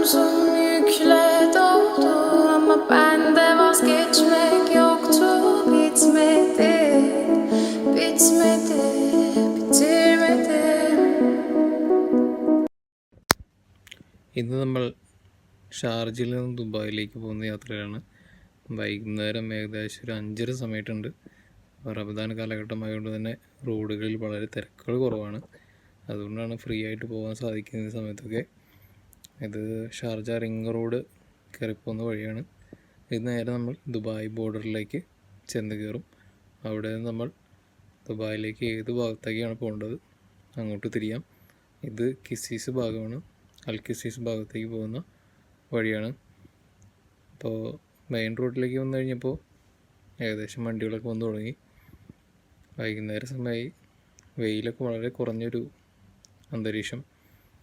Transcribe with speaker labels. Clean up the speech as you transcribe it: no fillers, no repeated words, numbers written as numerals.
Speaker 1: Omzum yükle doldu ama bende vazgeçmek yoktu. Bitmedi, bitmedi, bitirmedim.
Speaker 2: ഇന്ന് നമ്മൾ ഷാർജയിൽ നിന്ന് ദുബായിലേക്ക് പോകുന്ന യാത്രയാണ്. വൈകുന്നേരം ഏകദേശം ഒരു 5:30 സമയത്തുണ്ട്. റമദാൻ കാലഘട്ടമായതുകൊണ്ട് തന്നെ റോഡുകളിൽ വളരെ തിരക്കുകൾ കുറവാണ്. അതുകൊണ്ടാണ് ഫ്രീ ആയിട്ട് പോകാൻ സാധിക്കുന്ന സമയത്തൊക്കെ. ഇത് ഷാർജ റിംഗ് റോഡ് കയറിപ്പോകുന്ന വഴിയാണ്. ഇത് നേരെ നമ്മൾ ദുബായ് ബോർഡറിലേക്ക് ചെന്ന് കയറും. അവിടെ നിന്ന് നമ്മൾ ദുബായിലേക്ക് ഏത് ഭാഗത്തേക്കാണ് പോകേണ്ടത് അങ്ങോട്ട് തിരിയാം. ഇത് കിസീസ് ഭാഗമാണ്, അൽ കിസീസ് ഭാഗത്തേക്ക് പോകുന്ന വഴിയാണ്. അപ്പോൾ മെയിൻ റോഡിലേക്ക് വന്നു കഴിഞ്ഞപ്പോൾ ഏകദേശം വണ്ടികളൊക്കെ വന്നു തുടങ്ങി. വൈകുന്നേര സമയമായി, വെയിലൊക്കെ വളരെ കുറഞ്ഞൊരു അന്തരീക്ഷം.